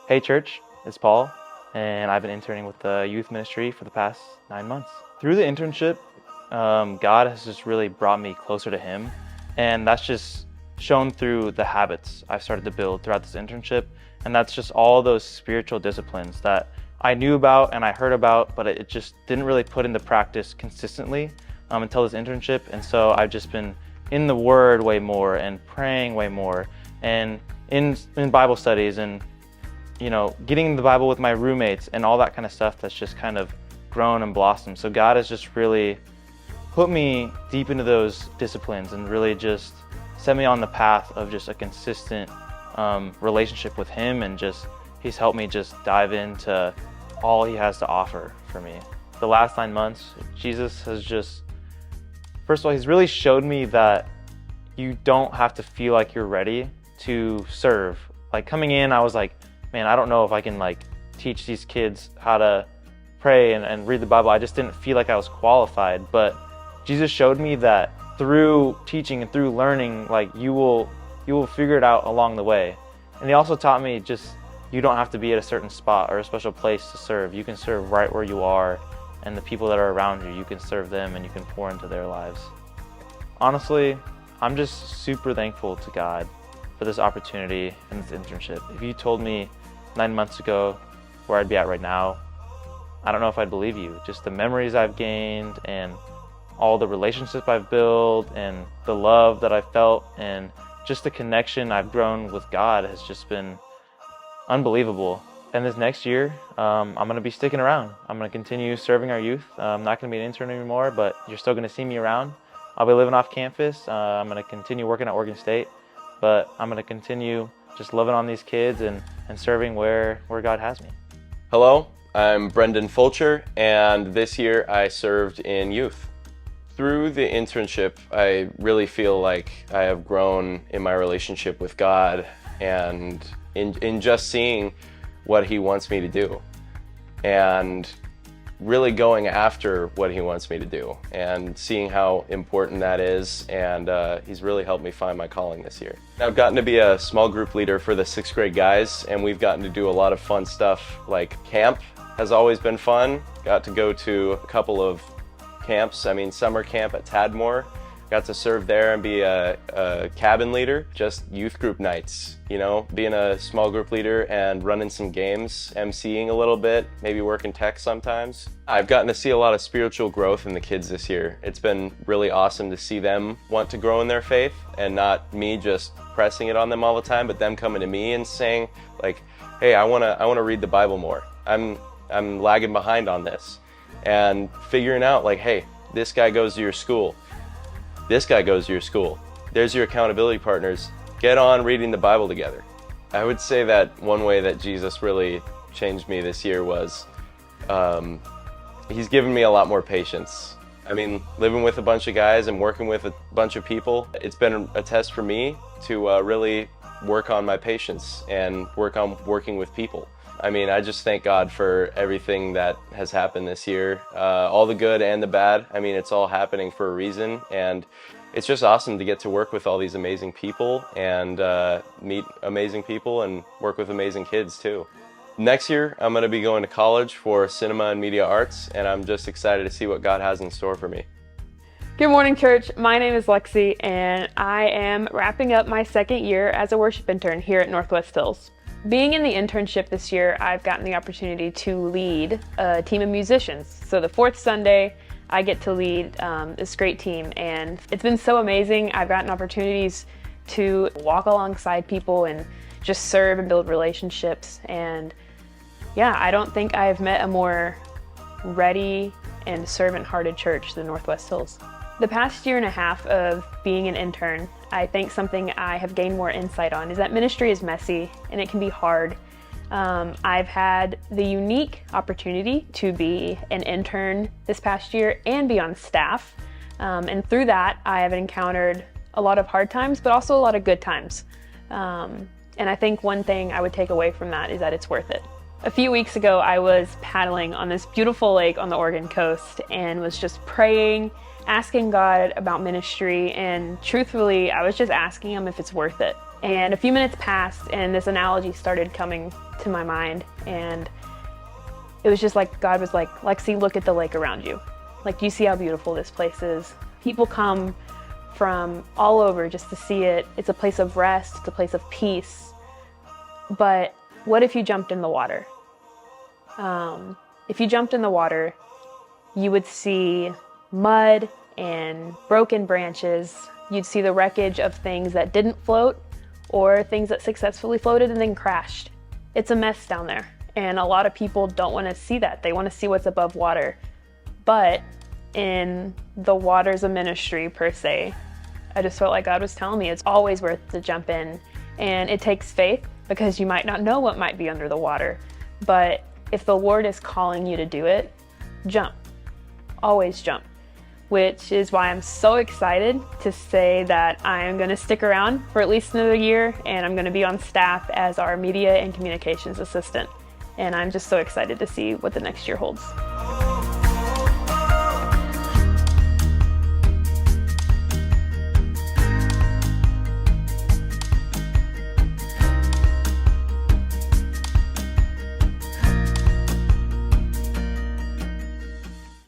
Hey church, it's Paul, and I've been interning with the youth ministry for the past 9 months. Through the internship, God has just really brought me closer to Him, and that's just shown through the habits I've started to build throughout this internship, and that's just all those spiritual disciplines that I knew about and I heard about, but it just didn't really put into practice consistently until this internship. And so I've just been in the Word way more and praying way more, and in Bible studies, and getting the Bible with my roommates and all that kind of stuff that's just kind of grown and blossomed. So God has just really put me deep into those disciplines and really just set me on the path of just a consistent relationship with Him, and just He's helped me just dive into all He has to offer for me. The last 9 months, Jesus has just, first of all, He's really showed me that you don't have to feel like you're ready to serve. Like coming in, I was like, man, I don't know if I can teach these kids how to pray and read the Bible. I just didn't feel like I was qualified. But Jesus showed me that through teaching and through learning, you will figure it out along the way. And He also taught me just, you don't have to be at a certain spot or a special place to serve. You can serve right where you are, and the people that are around you, you can serve them and you can pour into their lives. Honestly, I'm just super thankful to God for this opportunity and this internship. If you told me 9 months ago where I'd be at right now, I don't know if I'd believe you. Just the memories I've gained and all the relationships I've built and the love that I've felt and just the connection I've grown with God has just been unbelievable. And this next year, I'm going to be sticking around. I'm going to continue serving our youth. I'm not going to be an intern anymore, but you're still going to see me around. I'll be living off campus. I'm going to continue working at Oregon State, but I'm going to continue just loving on these kids and serving where God has me. Hello, I'm Brendan Fulcher, and this year I served in youth. Through the internship, I really feel like I have grown in my relationship with God and in just seeing what He wants me to do and really going after what He wants me to do and seeing how important that is. And He's really helped me find my calling this year. I've gotten to be a small group leader for the 6th grade guys, and we've gotten to do a lot of fun stuff. Like camp has always been fun. Got to go to a couple of camps. Summer camp at Tadmore. Got to serve there and be a cabin leader. Just youth group nights, being a small group leader and running some games, emceeing a little bit, maybe working tech sometimes. I've gotten to see a lot of spiritual growth in the kids this year. It's been really awesome to see them want to grow in their faith and not me just pressing it on them all the time, but them coming to me and saying hey, I want to read the Bible more. I'm lagging behind on this. And figuring out hey, this guy goes to your school. This guy goes to your school. There's your accountability partners. Get on reading the Bible together. I would say that one way that Jesus really changed me this year was He's given me a lot more patience. Living with a bunch of guys and working with a bunch of people, it's been a test for me to really work on my patience and work on working with people. I just thank God for everything that has happened this year, all the good and the bad. It's all happening for a reason, and it's just awesome to get to work with all these amazing people and meet amazing people and work with amazing kids too. Next year, I'm going to be going to college for cinema and media arts, and I'm just excited to see what God has in store for me. Good morning, church. My name is Lexi, and I am wrapping up my 2nd year as a worship intern here at Northwest Hills. Being in the internship this year, I've gotten the opportunity to lead a team of musicians. So the 4th Sunday, I get to lead this great team, and it's been so amazing. I've gotten opportunities to walk alongside people and just serve and build relationships. And yeah, I don't think I've met a more ready and servant-hearted church than Northwest Hills. The past year and a half of being an intern, I think something I have gained more insight on is that ministry is messy and it can be hard. I've had the unique opportunity to be an intern this past year and be on staff. And through that, I have encountered a lot of hard times, but also a lot of good times. And I think one thing I would take away from that is that it's worth it. A few weeks ago, I was paddling on this beautiful lake on the Oregon coast and was just praying, asking God about ministry, and truthfully, I was just asking Him if it's worth it. And a few minutes passed, and this analogy started coming to my mind. And it was just like God was like, Lexi, look at the lake around you. Like, do you see how beautiful this place is? People come from all over just to see it. It's a place of rest, it's a place of peace. But what if you jumped in the water? If you jumped in the water, you would see mud and broken branches. You'd see the wreckage of things that didn't float or things that successfully floated and then crashed. It's a mess down there. And a lot of people don't want to see that. They want to see what's above water. But in the waters of ministry, per se, I just felt like God was telling me it's always worth to jump in. And it takes faith, because you might not know what might be under the water. But if the Lord is calling you to do it, jump. Always jump. Which is why I'm so excited to say that I am going to stick around for at least another year, and I'm going to be on staff as our media and communications assistant. And I'm just so excited to see what the next year holds.